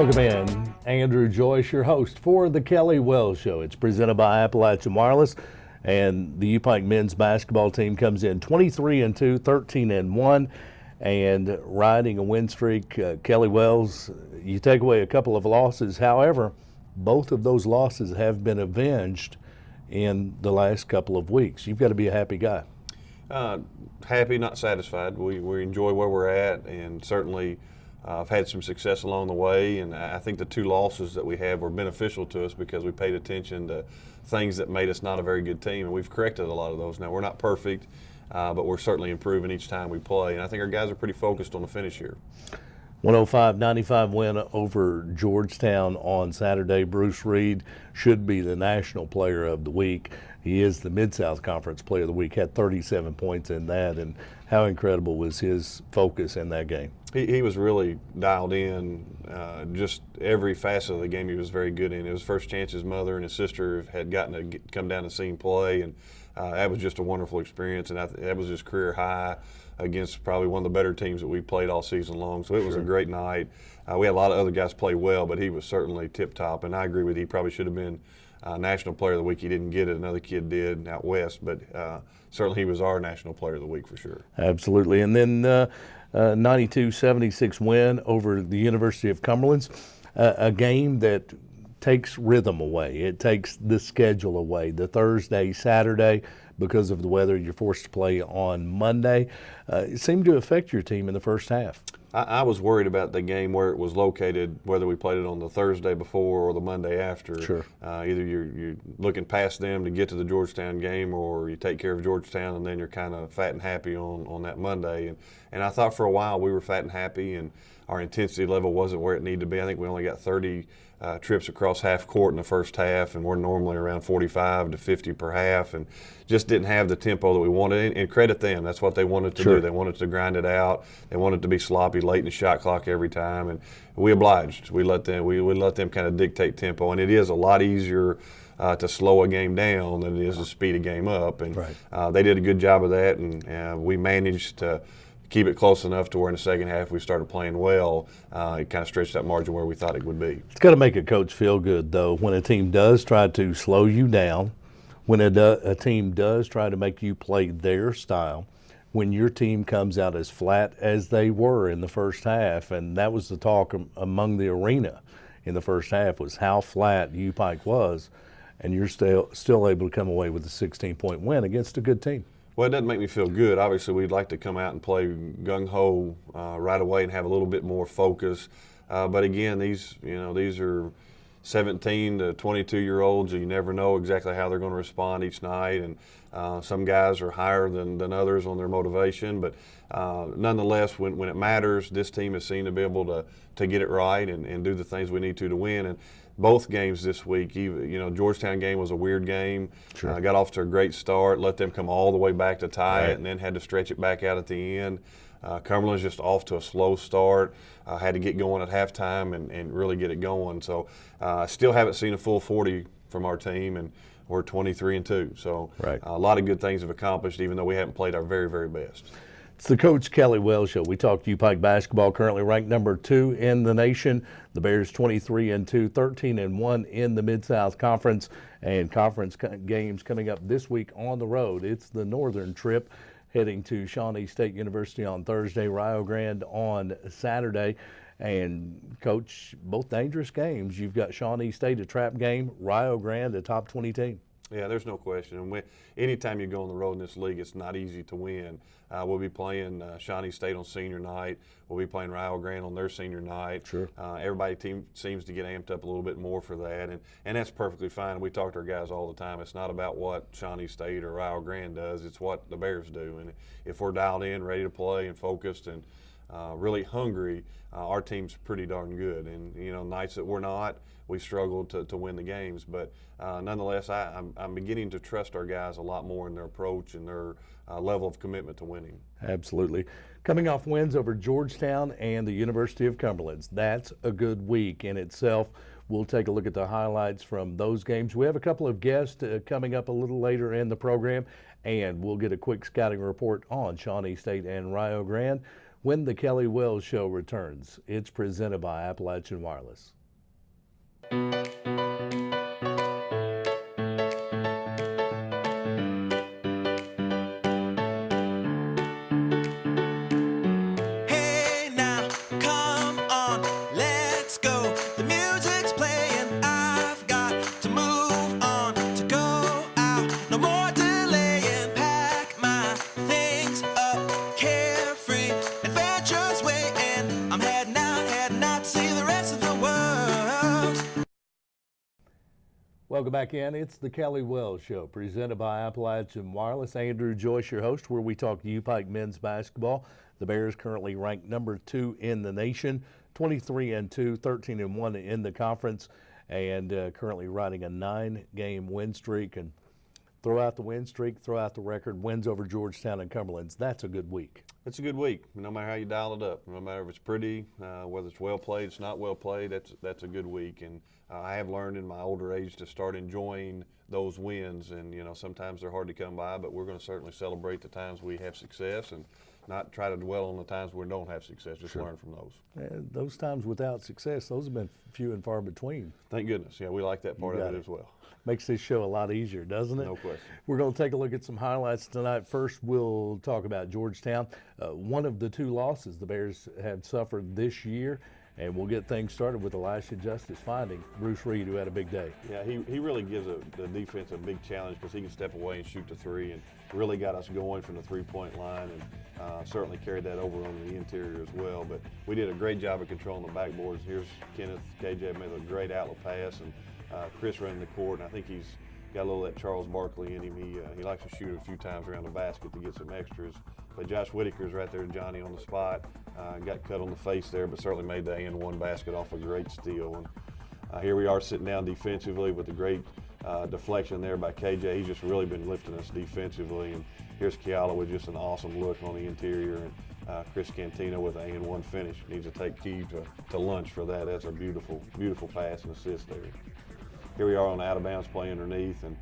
Welcome in. Andrew Joyce, your host for the Kelly Wells Show. It's presented by Appalachian Wireless, and the U-Pike men's basketball team comes in 23-2, 13-1, and riding a win streak. Kelly Wells, you take away a couple of losses. However, both of those losses have been avenged in the last couple of weeks. You've got to be a happy guy. Happy, not satisfied. We enjoy where we're at, and certainly I've had some success along the way, and I think the two losses that we have were beneficial to us because we paid attention to things that made us not a very good team, and we've corrected a lot of those. Now, we're not perfect, but we're certainly improving each time we play, and I think our guys are pretty focused on the finish here. 105-95 win over Georgetown on Saturday. Bruce Reed should be the National Player of the Week. He is the Mid-South Conference Player of the Week, had 37 points in that, and how incredible was his focus in that game? He was really dialed in. Just every facet of the game he was very good in. It was first chance his mother and his sister had gotten to come down and see him play, and that was just a wonderful experience, and that was his career high against probably one of the better teams that we played all season long. So it was a great night. We had a lot of other guys play well, but he was certainly tip-top, and I agree with you. He probably should have been National Player of the Week. He didn't get it. Another kid did out west, but certainly he was our National Player of the Week for sure. Absolutely. And then 92-76 win over the University of Cumberland, a game that takes rhythm away. It takes the schedule away. The Thursday, Saturday, because of the weather, you're forced to play on Monday. It seemed to affect your team in the first half. I was worried about the game where it was located, whether we played it on the Thursday before or the Monday after. Sure. Either you're looking past them to get to the Georgetown game, or you take care of Georgetown and then you're kind of fat and happy on that Monday. And I thought for a while we were fat and happy, and our intensity level wasn't where it needed to be. I think we only got 30 trips across half court in the first half, and we're normally around 45 to 50 per half, and just didn't have the tempo that we wanted. And credit them, that's what they wanted to do. They wanted to grind it out. They wanted to be sloppy late in the shot clock every time, and we obliged. We let them kind of dictate tempo, and it is a lot easier to slow a game down than it is to speed a game up. And they did a good job of that, and we managed to keep it close enough to where in the second half we started playing well. It kind of stretched that margin where we thought it would be. It's got to make a coach feel good, though, when a team does try to slow you down, when a team does try to make you play their style, when your team comes out as flat as they were in the first half. And that was the talk among the arena in the first half, was how flat U-Pike was, and you're still able to come away with a 16-point win against a good team. Well, it doesn't make me feel good. Obviously, we'd like to come out and play gung-ho right away and have a little bit more focus. But again, these are 17 to 22-year-olds. You never know exactly how they're going to respond each night. And some guys are higher than others on their motivation. But nonetheless, when it matters, this team has seemed to be able to get it right and do the things we need to win. And both games this week, Georgetown game was a weird game. Sure. Got off to a great start, let them come all the way back to tie it, and then had to stretch it back out at the end. Cumberland's just off to a slow start. Had to get going at halftime and really get it going. So I still haven't seen a full 40 from our team, and we're 23-2. So a lot of good things have accomplished, even though we haven't played our very, very best. It's the Coach Kelly Wells Show. We talked U-Pike basketball, currently ranked number 2 in the nation. The Bears 23-2, 13-1 in the Mid-South Conference, and conference games coming up this week on the road. It's the northern trip, heading to Shawnee State University on Thursday, Rio Grande on Saturday. And, Coach, both dangerous games. You've got Shawnee State, a trap game, Rio Grande, a top 20 team. Yeah, there's no question. And anytime you go on the road in this league, it's not easy to win. We'll be playing Shawnee State on senior night. We'll be playing Rio Grande on their senior night. Sure. Everybody seems to get amped up a little bit more for that, and that's perfectly fine. We talk to our guys all the time. It's not about what Shawnee State or Rio Grande does. It's what the Bears do. And if we're dialed in, ready to play, and focused, and really hungry, our team's pretty darn good. And nights that we're not, we struggle to win the games. But nonetheless, I'm beginning to trust our guys a lot more in their approach and their level of commitment to winning. Absolutely. Coming off wins over Georgetown and the University of Cumberland, that's a good week in itself. We'll take a look at the highlights from those games. We have a couple of guests coming up a little later in the program, and we'll get a quick scouting report on Shawnee State and Rio Grande. when the Kelly Wells Show returns. It's presented by Appalachian Wireless. Hey now, come on, let's go. The music's playing, I've got to move on, to go out, no more delaying. Pack my things up, carefree, adventures waiting. I'm heading out to see the rest of the world. Welcome back in. It's the Kelly Wells Show, presented by Appalachian Wireless. Andrew Joyce, your host, where we talk U-Pike men's basketball. The Bears currently ranked number 2 in the nation, 23-2, 13-1 in the conference, and currently riding a 9-game win streak. And throw out the win streak, throw out the record, wins over Georgetown and Cumberlands. That's a good week. It's a good week, no matter how you dial it up. No matter if it's pretty, whether it's well played, it's not well played. That's a good week, and I have learned in my older age to start enjoying those wins. And sometimes they're hard to come by, but we're going to certainly celebrate the times we have success and not try to dwell on the times we don't have success. Just learn from those. And those times without success, those have been few and far between. Thank goodness. Yeah, we like that part of it as well. Makes this show a lot easier, doesn't it? No question. We're going to take a look at some highlights tonight. First, we'll talk about Georgetown. One of the 2 losses the Bears have suffered this year, and we'll get things started with Elisha Justice finding Bruce Reed, who had a big day. Yeah, he really gives the defense a big challenge because he can step away and shoot the 3, and really got us going from the 3-point line, and certainly carried that over on the interior as well. But we did a great job of controlling the backboards. Here's Kenneth KJ made a great outlet pass, and Chris running the court, and I think he's got a little of that Charles Barkley in him. He likes to shoot a few times around the basket to get some extras. But Josh Whitaker's right there, Johnny on the spot. Got cut on the face there, but certainly made the and-one basket off a great steal. And here we are sitting down defensively with a great deflection there by KJ. He's just really been lifting us defensively. And here's Kiala with just an awesome look on the interior. And Chris Cantino with an and-one finish. Needs to take Key to lunch for that. That's a beautiful, beautiful pass and assist there. Here we are on out-of-bounds play underneath, and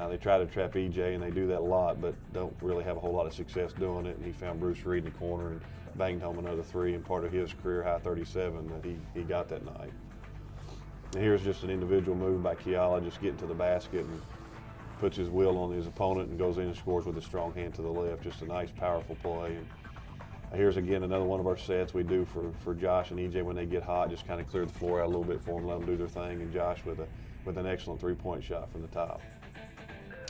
they try to trap EJ, and they do that a lot, but don't really have a whole lot of success doing it. And he found Bruce Reed in the corner and banged home another 3, and part of his career-high 37 that he got that night. And here's just an individual move by Kiala, just getting to the basket and puts his will on his opponent and goes in and scores with a strong hand to the left. Just a nice, powerful play. And here's again another one of our sets we do for Josh and EJ when they get hot, just kind of clear the floor out a little bit for them, let them do their thing, and Josh with an excellent 3-point shot from the top.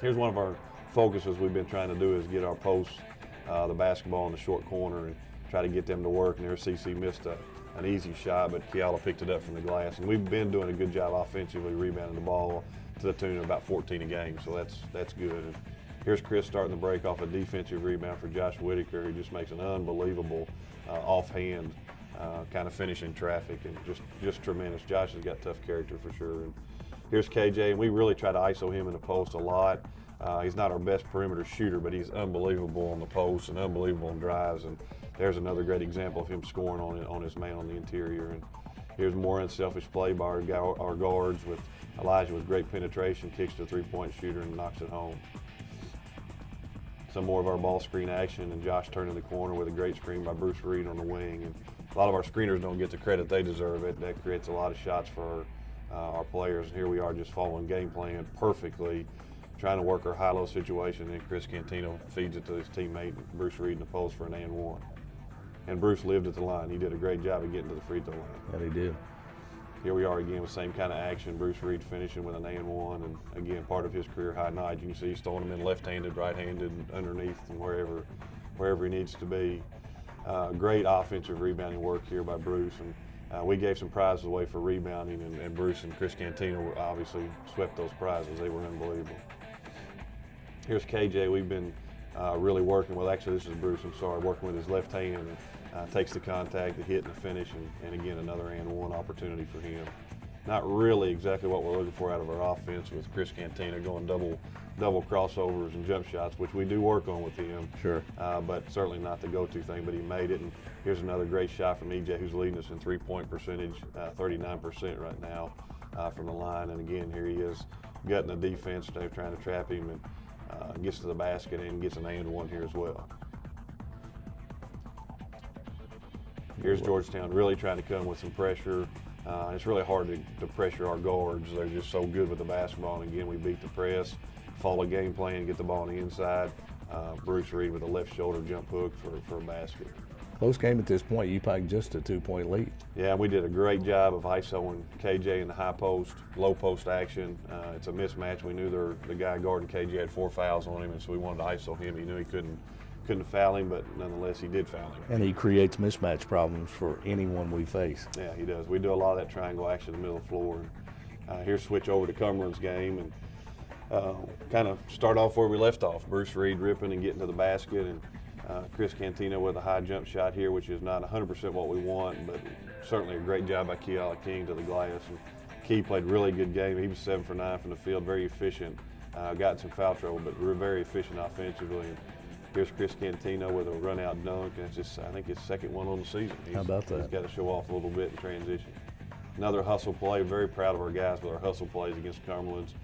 Here's one of our focuses we've been trying to do is get our posts, the basketball in the short corner, and try to get them to work. And there CC missed an easy shot, but Kiala picked it up from the glass. And we've been doing a good job offensively rebounding the ball to the tune of about 14 a game, so that's good. And here's Chris starting the break off a defensive rebound for Josh Whitaker, who just makes an unbelievable offhand kind of finishing traffic, and just tremendous. Josh has got tough character for sure. And here's KJ, and we really try to ISO him in the post a lot. He's not our best perimeter shooter, but he's unbelievable on the post and unbelievable on drives. And there's another great example of him scoring on his man on the interior. And here's more unselfish play by our guards with Elijah with great penetration, kicks to a 3-point shooter and knocks it home. Some more of our ball screen action, and Josh turning the corner with a great screen by Bruce Reed on the wing. And a lot of our screeners don't get the credit they deserve. That creates a lot of shots for our players. And here we are just following game plan perfectly, trying to work our high-low situation, and Chris Cantino feeds it to his teammate, Bruce Reed, in the post for an and-one. And Bruce lived at the line. He did a great job of getting to the free throw line. That he did. Here we are again with the same kind of action. Bruce Reed finishing with an and-one, and again, part of his career-high night. You can see he's throwing them in left-handed, right-handed, underneath, and wherever he needs to be. Great offensive rebounding work here by Bruce, and we gave some prizes away for rebounding, and Bruce and Chris Cantino obviously swept those prizes. They were unbelievable. Here's KJ. We've been really working with, actually this is Bruce, I'm sorry, working with his left hand, and takes the contact, the hit, and the finish, and again, another and-one opportunity for him. Not really exactly what we're looking for out of our offense with Chris Cantino going double crossovers and jump shots, which we do work on with him. Sure. But certainly not the go-to thing, but he made it. And here's another great shot from EJ, who's leading us in three-point percentage, 39% right now from the line. And again, here he is gutting the defense, they're trying to trap him, and gets to the basket and gets an and-one here as well. Here's Georgetown really trying to come with some pressure. It's really hard to pressure our guards. They're just so good with the basketball. And again, we beat the press, follow game plan, get the ball on the inside. Bruce Reed with a left shoulder jump hook for a basket. Close game at this point. UPike just a 2-point lead. Yeah, we did a great job of ISOing KJ in the high post, low post action. It's a mismatch. We knew the guy guarding KJ had 4 fouls on him, and so we wanted to ISO him. He knew he couldn't foul him, but nonetheless he did foul him. And he creates mismatch problems for anyone we face. Yeah, he does. We do a lot of that triangle action in the middle of the floor. Here's switch over to Cumberland's game and kind of start off where we left off. Bruce Reed ripping and getting to the basket, and Chris Cantino with a high jump shot here, which is not 100% what we want, but certainly a great job by Keala King to the glass. And Key played a really good game. He was 7 for 9 from the field, very efficient. Got in some foul trouble, but very efficient offensively. And here's Chris Cantino with a run-out dunk, and it's just, I think, his second one on the season. How about that? He's got to show off a little bit in transition. Another hustle play. Very proud of our guys with our hustle plays against Cumberland's.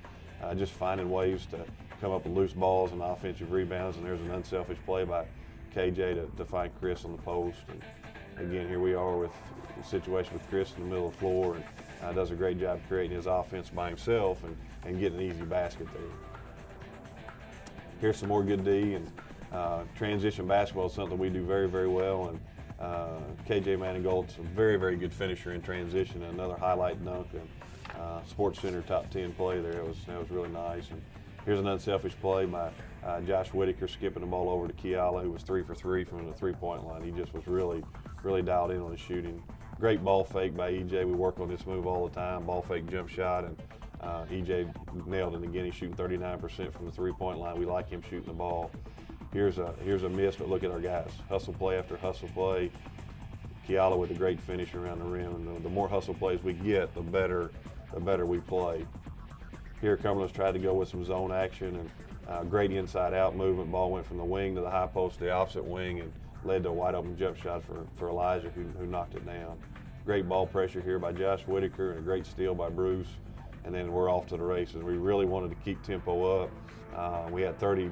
Just finding ways to come up with loose balls and offensive rebounds, and there's an unselfish play by KJ to find Chris on the post. And again, here we are with the situation with Chris in the middle of the floor, and does a great job creating his offense by himself and getting an easy basket there. Here's some more good D, and transition basketball is something we do very, very well. And KJ Manigolt's a very, very good finisher in transition. Another highlight dunk, and Sports Center top 10 play there. That was really nice. And here's an unselfish play by Josh Whitaker skipping the ball over to Keala, who was 3 for 3 from the three-point line. He just was really, really dialed in on his shooting. Great ball fake by EJ. We work on this move all the time. Ball fake jump shot, and EJ nailed it again. He's shooting 39% from the three-point line. We like him shooting the ball. Here's a miss, but look at our guys. Hustle play after hustle play. Keala with a great finish around the rim. And the more hustle plays we get, the better we play. Here Cumberland's tried to go with some zone action, and great inside-out movement. Ball went from the wing to the high post to the opposite wing and led to a wide-open jump shot for Elijah, who knocked it down. Great ball pressure here by Josh Whitaker, and a great steal by Bruce. And then we're off to the races. We really wanted to keep tempo up. We had 30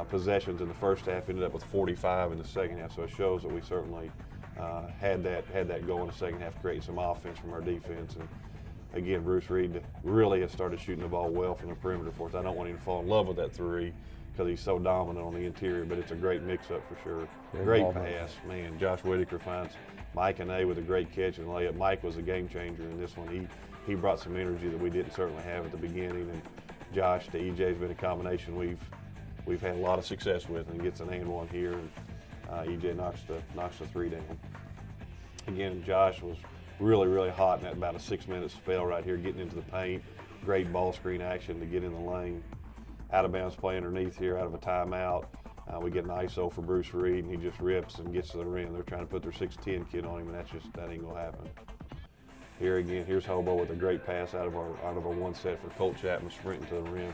possessions in the first half, ended up with 45 in the second half, so it shows that we certainly had that go in the second half, creating some offense from our defense. And again, Bruce Reed really has started shooting the ball well from the perimeter for us. I don't want him to fall in love with that three because he's so dominant on the interior, but it's a great mix-up for sure. Great pass, man. Josh Whitaker finds Mike and A with a great catch and layup. Mike was a game changer in this one. He brought some energy that we didn't certainly have at the beginning, and Josh to EJ has been a combination we've had a lot of success with, and gets an and one here, and EJ knocks the three down. Again, Josh was really, really hot in that about a 6-minute spell right here, getting into the paint. Great ball screen action to get in the lane. Out of bounds play underneath here, out of a timeout. We get an ISO for Bruce Reed, and he just rips and gets to the rim. They're trying to put their 6'10" kid on him, and that ain't gonna happen. Here again, here's Hobo with a great pass out of our one set for Colt Chapman sprinting to the rim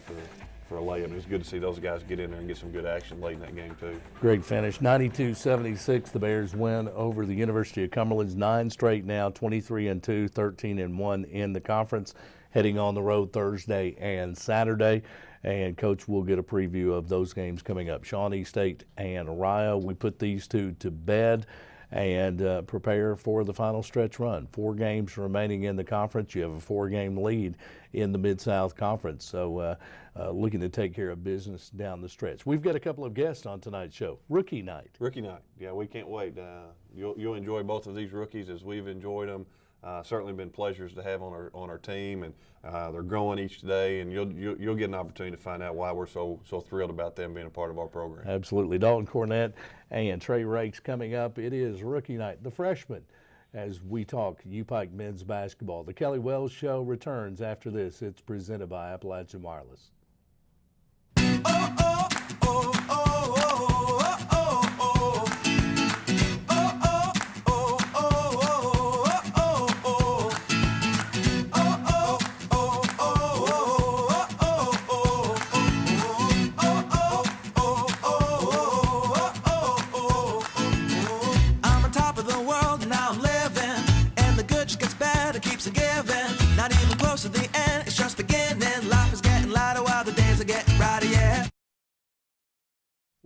for a layup. It's good to see those guys get in there and get some good action late in that game too. Great finish. 92-76, the Bears win over the University of Cumberland's 9 straight now, 23-2, 13-1 in the conference, heading on the road Thursday and Saturday. And Coach will get a preview of those games coming up. Shawnee State and Rio, we put these two to bed and prepare for the final stretch run. 4 games remaining in the conference. You have a 4-game lead in the Mid-South Conference. So looking to take care of business down the stretch. We've got a couple of guests on tonight's show. Rookie night. Rookie night. Yeah, we can't wait. You'll enjoy both of these rookies as we've enjoyed them. Certainly been pleasures to have on our team, and they're growing each day, and you'll get an opportunity to find out why we're so thrilled about them being a part of our program. Absolutely. Dalton Cornett and Trey Rakes coming up. It is rookie night, the freshmen, as we talk UPike men's basketball. The Kelly Wells Show returns after this. It's presented by Appalachian Wireless.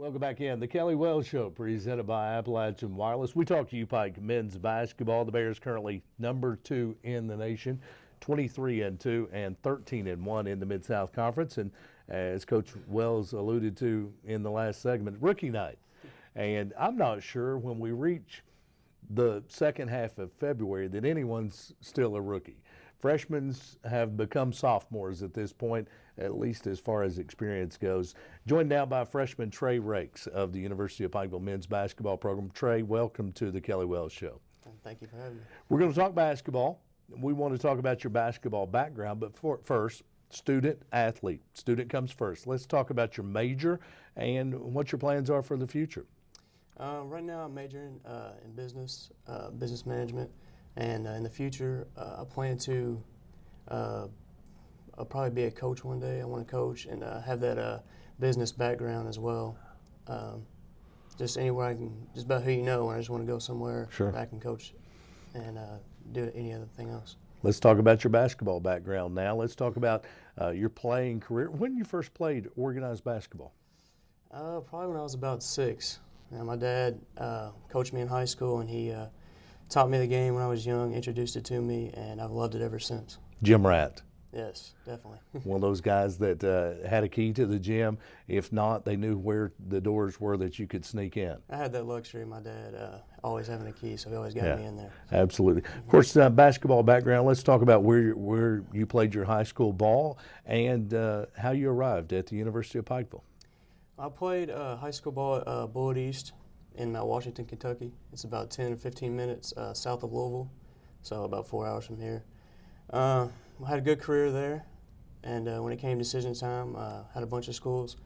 Welcome back in. The Kelly Wells Show, presented by Appalachian Wireless. We talk U Pike men's basketball. The Bears currently number 2 in the nation, 23-2 and 13-1 in the Mid-South Conference. And as Coach Wells alluded to in the last segment, rookie night. And I'm not sure when we reach the second half of February that anyone's still a rookie. Freshmen have become sophomores at this point, at least as far as experience goes. Joined now by freshman Trey Rakes of the University of Pikeville men's basketball program. Trey, welcome to the Kelly Wells Show. Thank you for having me. We're going to talk basketball. We want to talk about your basketball background, but first, student athlete. Student comes first. Let's talk about your major and what your plans are for the future. Right now, I'm majoring in business management, and in the future, I plan to I'll probably be a coach one day. I want to coach and have that business background as well. Just anywhere I can, just about who you know, and I just want to go somewhere that I can coach and do any other thing else. Let's talk about your basketball background now. Let's talk about your playing career. When you first played organized basketball? Probably when I was about 6. My dad coached me in high school, and he taught me the game when I was young, introduced it to me, and I've loved it ever since. Gym rat. Yes, definitely. One of those guys that had a key to the gym. If not, they knew where the doors were that you could sneak in. I had that luxury, my dad always having a key, so he always got me in there. Absolutely. Of course, basketball background. Let's talk about where you played your high school ball and how you arrived at the University of Pikeville. I played high school ball at Bullitt East in Mount Washington, Kentucky. It's about 10 or 15 minutes south of Louisville, so about 4 hours from here. I had a good career there, and when it came decision time, I had a bunch of schools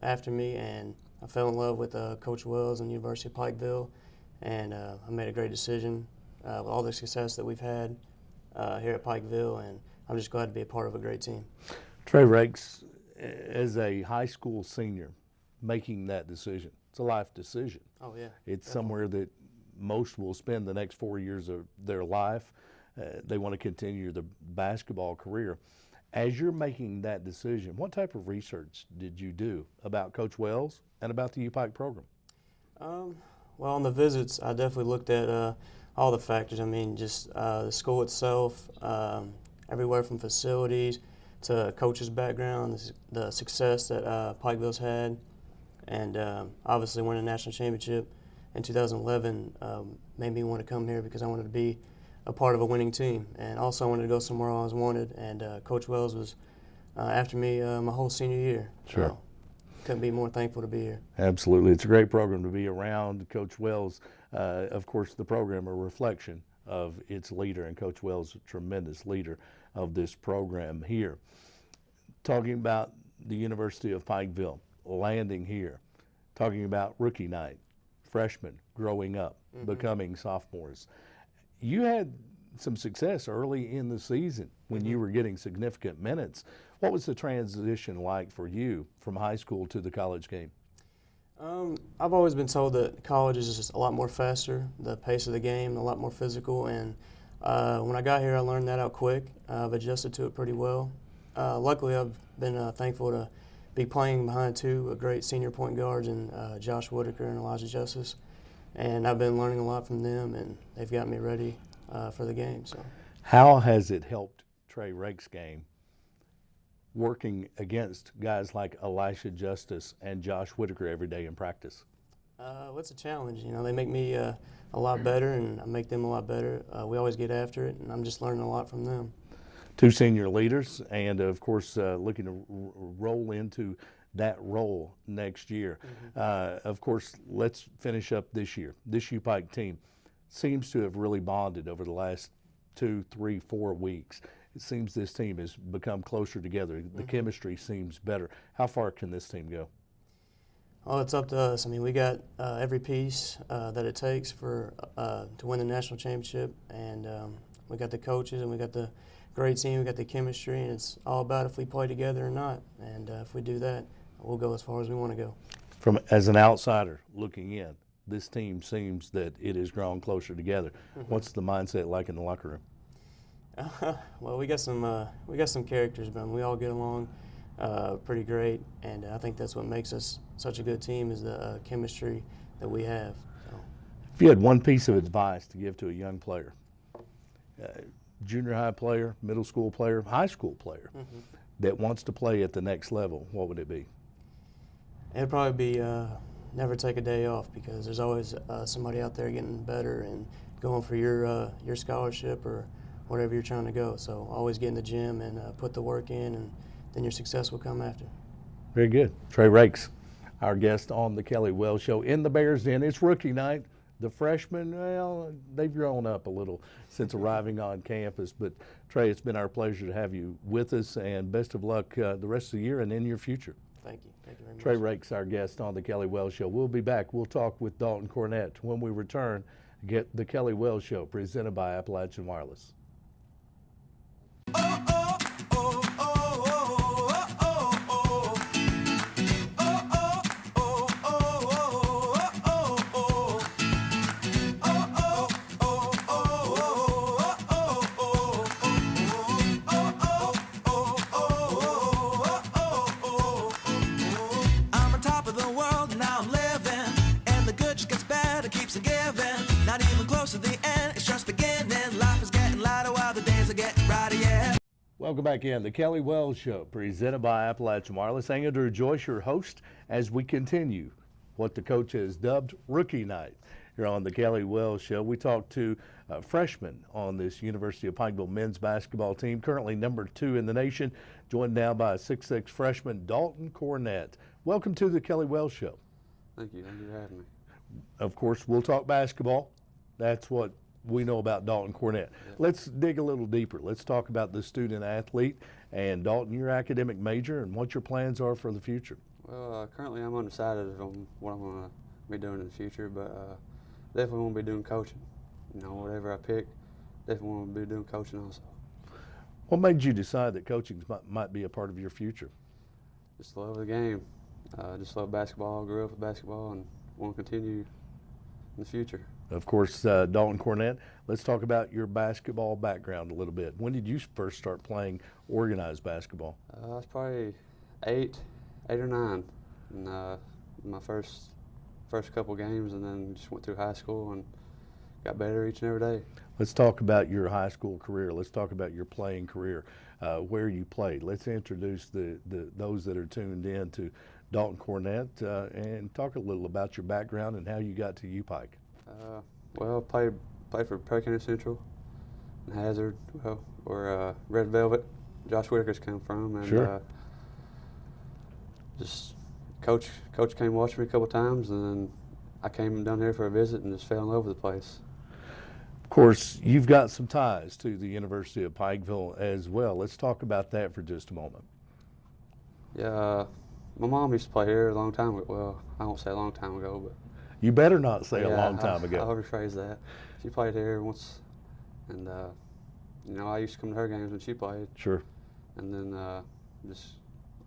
after me, and I fell in love with Coach Wells and the University of Pikeville, and I made a great decision with all the success that we've had here at Pikeville, and I'm just glad to be a part of a great team. Trey Rakes, as a high school senior, making that decision, it's a life decision. Oh, yeah. It's somewhere that most will spend the next 4 years of their life. They want to continue the basketball career. As you're making that decision, what type of research did you do about Coach Wells and about the U Pike program? Well, on the visits, I definitely looked at all the factors. I mean, just the school itself, everywhere from facilities to coach's background, the success that Pikeville's had, and obviously winning a national championship in 2011 made me want to come here because I wanted to be a part of a winning team, and also I wanted to go somewhere I was wanted, and Coach Wells was after me my whole senior year. Sure. So couldn't be more thankful to be here. Absolutely. It's a great program to be around. Coach Wells, of course, the program a reflection of its leader, and Coach Wells, a tremendous leader of this program here. Talking about the University of Pikeville, landing here, talking about rookie night, freshmen growing up, becoming sophomores. You had some success early in the season when you were getting significant minutes. What was the transition like for you from high school to the college game? I've always been told that college is just a lot more faster, the pace of the game, a lot more physical, and when I got here I learned that out quick. I've adjusted to it pretty well. Luckily I've been thankful to be playing behind two great senior point guards in Josh Whitaker and Elijah Justice. And I've been learning a lot from them, and they've got me ready for the game. So, how has it helped Trey Rakes' game working against guys like Elijah Justice and Josh Whitaker every day in practice? Well, it's a challenge. You know, they make me a lot better, and I make them a lot better. We always get after it, and I'm just learning a lot from them. Two senior leaders, and of course, looking to roll into that role next year. Of course, let's finish up this year. This U Pike team seems to have really bonded over the last 2, 3, 4 weeks. It seems this team has become closer together. The chemistry seems better. How far can this team go? Oh, it's up to us. I mean, we got every piece that it takes for to win the national championship, and we got the coaches and we got the great team. We got the chemistry, and it's all about if we play together or not. And if we do that, we'll go as far as we want to go. As an outsider looking in, this team seems that it has grown closer together. What's the mindset like in the locker room? Well, we got some characters, but we all get along pretty great, and I think that's what makes us such a good team is the chemistry that we have. So. If you had one piece of advice to give to a young player, junior high player, middle school player, high school player, that wants to play at the next level, what would it be? It'd probably be never take a day off, because there's always somebody out there getting better and going for your scholarship or whatever you're trying to go. So always get in the gym and put the work in, and then your success will come after. Very good. Trey Rakes, our guest on the Kelly Wells Show in the Bears Den. It's rookie night. The freshmen, well, they've grown up a little since arriving on campus. But Trey, it's been our pleasure to have you with us, and best of luck the rest of the year and in your future. Thank you. Thank you very much. Trey Rakes, our guest on the Kelly Wells Show. We'll be back. We'll talk with Dalton Cornett when we return. Get the Kelly Wells Show presented by Appalachian Wireless. I'm on top of the world, now I'm living, and the good just gets better, keeps on giving. Not even close to the end, it's just beginning. Life is getting lighter while the days are getting brighter, yeah. Welcome back in the Kelly Wells Show, presented by Appalachian Wireless. Andrew Joyce, your host, as we continue what the coach has dubbed Rookie Night here on the Kelly Wells Show. We talked to freshmen on this University of Pikeville men's basketball team, currently number 2 in the nation, joined now by a 6'6" freshman, Dalton Cornett. Welcome to the Kelly Wells Show. Thank you. Thank you for having me. Of course, we'll talk basketball. That's what we know about Dalton Cornett. Let's dig a little deeper. Let's talk about the student athlete and Dalton, your academic major, and what your plans are for the future. Well, currently I'm undecided on what I'm going to be doing in the future, but definitely want to be doing coaching. You know, whatever I pick, definitely want to be doing coaching also. What made you decide that coaching might be a part of your future? Just love the game. Just love basketball. Grew up with basketball and want to continue in the future. Of course, Dalton Cornett, let's talk about your basketball background a little bit. When did you first start playing organized basketball? I was probably 8 or 9 in my first couple games, and then just went through high school and got better each and every day. Let's talk about your high school career. Let's talk about your playing career, where you played. Let's introduce those that are tuned in to Dalton Cornett and talk a little about your background and how you got to U-Pike. Well, played for Perry County Central and Hazard, where Red Velvet, Josh Whitaker's come from, and Sure. Just coach came watch me a couple times, and then I came down here for a visit and just fell in love with the place. Of course, you've got some ties to the University of Pikeville as well. Let's talk about that for just a moment. Yeah, my mom used to play here a long time ago. Well, I won't say a long time ago, but You better not say a yeah, long time ago. I'll rephrase that. She played here once, and you know, I used to come to her games when she played, Sure. and then just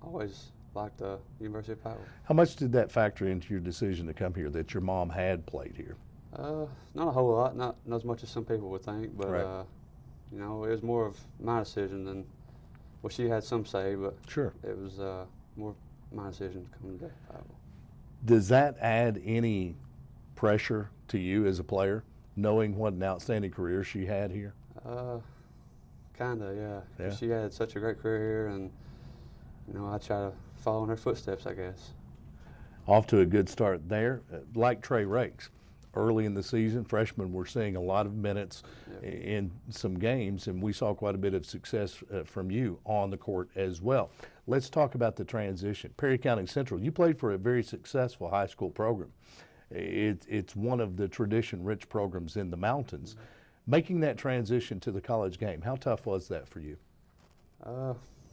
always liked the University of Pikeville. How much did that factor into your decision to come here, that your mom had played here? Not a whole lot, not as much as some people would think, but Right. you know, it was more of my decision than, well, she had some say, but Sure. it was more my decision to come to Pikeville. Does that add any pressure to you as a player, knowing what an outstanding career she had here? Kinda, yeah. 'Cause Yeah. she had such a great career here, and you know, I try to follow in her footsteps, I guess. Off to a good start there. Like Trey Rakes, early in the season, freshmen were seeing a lot of minutes in some games, and we saw quite a bit of success from you on the court as well. Let's talk about the transition. Perry County Central, you played for a very successful high school program. It's one of the tradition-rich programs in the mountains. Making that transition to the college game, how tough was that for you?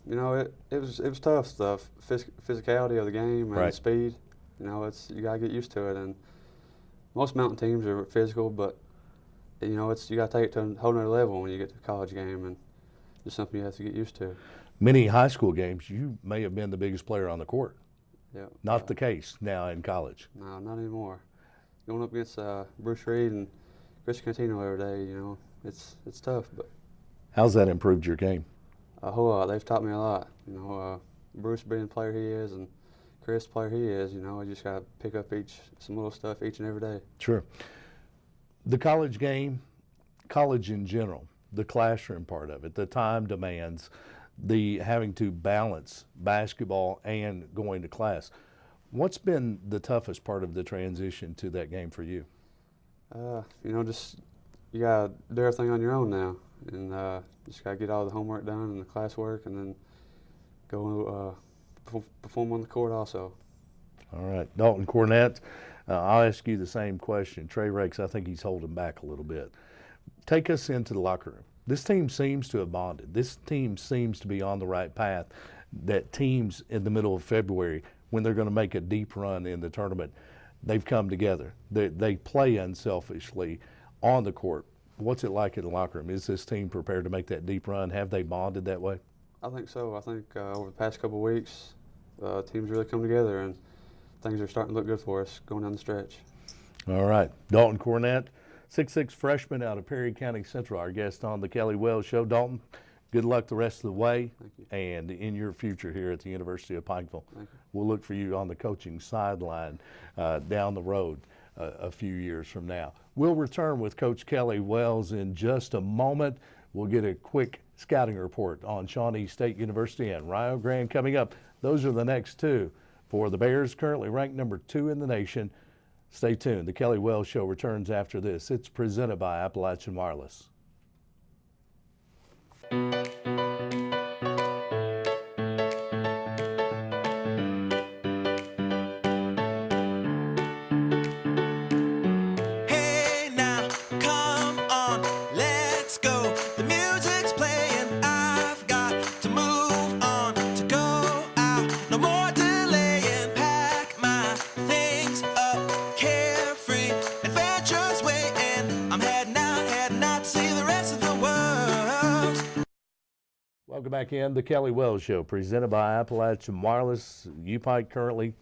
You know, it was tough stuff. Physicality of the game and Right. speed. You know, you gotta get used to it. And most mountain teams are physical, but you know, you gotta take it to a whole nother level when you get to a college game, and it's something you have to get used to. Many high school games, you may have been the biggest player on the court. Yeah. Not the case now in college. No, not anymore. Going up against Bruce Reed and Chris Cantino every day, you know, it's tough, but How's that improved your game? a whole lot. They've taught me a lot. You know, Bruce being the player he is and Chris the player he is, you know, I just got to pick up some little stuff each and every day. Sure. The college game, college in general, the classroom part of it, the time demands, the having to balance basketball and going to class. What's been the toughest part of the transition to that game for you? You know, just you got to do everything on your own now, and just got to get all the homework done and the classwork, and then go perform on the court also. All right, Dalton Cornett, I'll ask you the same question. Trey Rakes, I think he's holding back a little bit. Take us into the locker room. This team seems to have bonded. This team seems to be on the right path. That teams in the middle of February, when they're going to make a deep run in the tournament, they've come together. They play unselfishly on the court. What's it like in the locker room? Is this team prepared to make that deep run? Have they bonded that way? I think so. I think over the past couple of weeks, teams really come together, and things are starting to look good for us going down the stretch. All right. Dalton Cornett, 6'6" freshman out of Perry County Central, our guest on the Kelly Wells Show. Dalton, good luck the rest of the way and in your future here at the University of Pikeville. We'll look for you on the coaching sideline down the road a few years from now. We'll return with Coach Kelly Wells in just a moment. We'll get a quick scouting report on Shawnee State University and Rio Grande coming up. Those are the next two for the Bears, currently ranked number 2 in the nation. Stay tuned. The Kelly Wells Show returns after this. It's presented by Appalachian Wireless. Hey now, come on, let's go. The music's playing, I've got to move on, to go out, no more delaying. Pack my things up, carefree, adventures waiting. I'm heading out to see the rest of the world. Welcome back in. The Kelly Wells Show, presented by Appalachian Wireless. UPike currently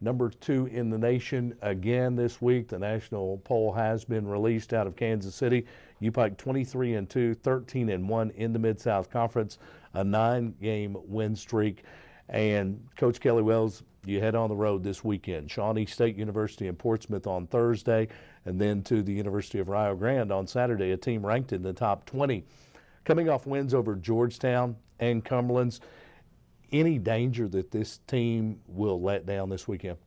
number 2 in the nation again this week. The national poll has been released out of Kansas City. UPike 23-2, 13-1 in the Mid-South Conference, a 9-game win streak. And Coach Kelly Wells, you head on the road this weekend. Shawnee State University in Portsmouth on Thursday, and then to the University of Rio Grande on Saturday, a team ranked in the top 20. Coming off wins over Georgetown and Cumberland's, any danger that this team will let down this weekend?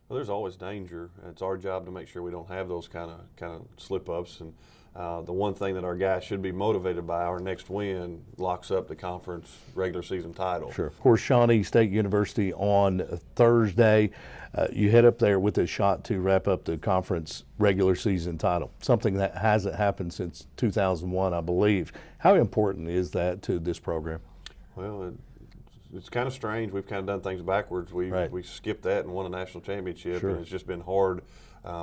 Well, there's always danger. It's our job to make sure we don't have those kind of slip-ups. And the one thing that our guys should be motivated by, our next win locks up the conference regular season title. Sure. Of course, Shawnee State University on Thursday. You head up there with a shot to wrap up the conference regular season title, something that hasn't happened since 2001, I believe. How important is that to this program? Well, it's kind of strange. We've kind of done things backwards. We skipped that and won a national championship, Sure. and it's just been hard.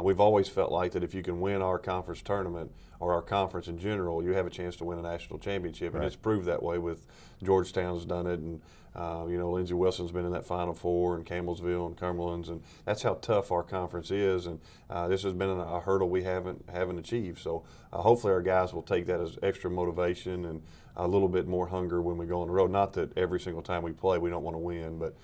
We've always felt like that if you can win our conference tournament or our conference in general, you have a chance to win a national championship, and it's proved that way with Georgetown's done it, and Lindsey Wilson's been in that Final Four, and Campbellsville and Cumberland's, and that's how tough our conference is. And this has been a hurdle we haven't achieved. So hopefully our guys will take that as extra motivation and a little bit more hunger when we go on the road. Not that every single time we play we don't want to win, but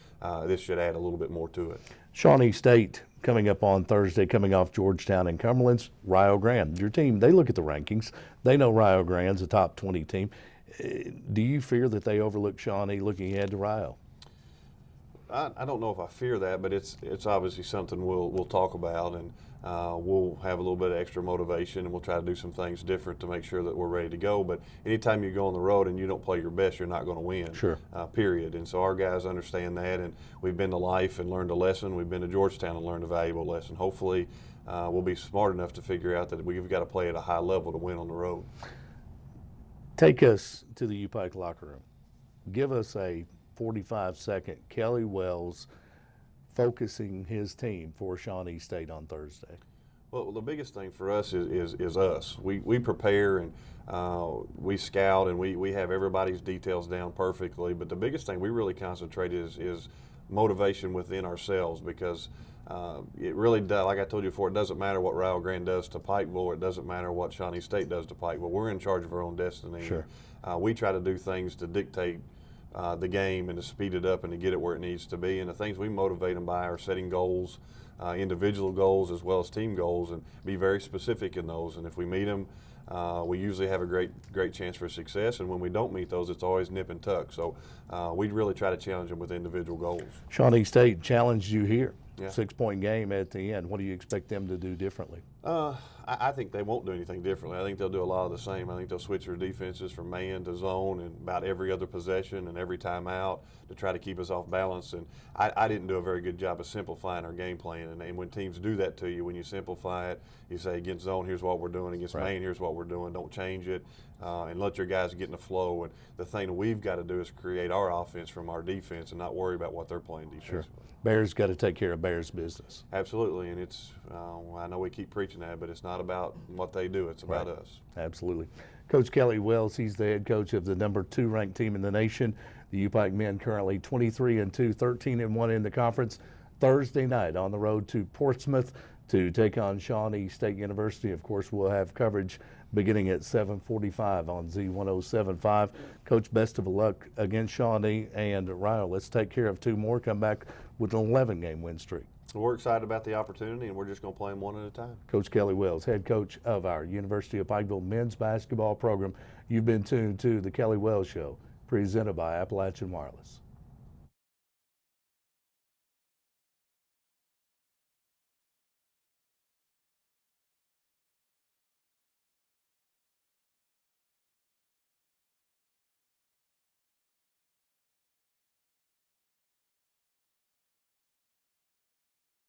this should add a little bit more to it. Shawnee State coming up on Thursday, coming off Georgetown and Cumberland's. Rio Grande, your team, they look at the rankings. They know Rio Grande's a top 20 team. Do you fear that they overlook Shawnee looking ahead to Rio? I don't know if I fear that, but it's obviously something we'll talk about, and we'll have a little bit of extra motivation, and we'll try to do some things different to make sure that we're ready to go. But anytime you go on the road and you don't play your best, you're not going to win. Sure. Period. And so our guys understand that, and we've been to Life and learned a lesson. We've been to Georgetown and learned a valuable lesson. Hopefully, we'll be smart enough to figure out that we've got to play at a high level to win on the road. Take us to the UPike locker room. Give us a 45-second Kelly Wells focusing his team for Shawnee State on Thursday. Well, the biggest thing for us is us. We prepare and we scout, and we have everybody's details down perfectly. But the biggest thing we really concentrate is motivation within ourselves, because it really does. Like I told you before, it doesn't matter what Rio Grande does to Pikeville. It doesn't matter what Shawnee State does to Pikeville. We're in charge of our own destiny. Sure. We try to do things to dictate the game and to speed it up and to get it where it needs to be. And the things we motivate them by are setting goals, individual goals as well as team goals, and be very specific in those. And if we meet them, we usually have a great chance for success. And when we don't meet those, it's always nip and tuck. So we really try to challenge them with individual goals. Shawnee State challenged you here. Yeah. 6-point game at the end. What do you expect them to do differently? I think they won't do anything differently. I think they'll do a lot of the same. I think they'll switch their defenses from man to zone and about every other possession and every time out to try to keep us off balance. And I didn't do a very good job of simplifying our game plan. And when teams do that to you, when you simplify it, you say against zone, here's what we're doing. Against Right. man, here's what we're doing. Don't change it. And let your guys get in the flow. And the thing that we've got to do is create our offense from our defense and not worry about what they're playing defensively. Bears got to take care of Bears business. Absolutely, and it's, I know we keep preaching that, but it's not about what they do, it's about Right. us. Absolutely. Coach Kelly Wells, he's the head coach of the number 2 ranked team in the nation. The UPike men currently 23-2, 13-1 in the conference. Thursday night on the road to Portsmouth to take on Shawnee State University. Of course, we'll have coverage beginning at 7:45 on Z1075. Coach, best of luck against Shawnee and Ryle. Let's take care of 2 more, come back with an 11-game win streak. We're excited about the opportunity, and we're just going to play them one at a time. Coach Kelly Wells, head coach of our University of Pikeville men's basketball program. You've been tuned to the Kelly Wells Show, presented by Appalachian Wireless.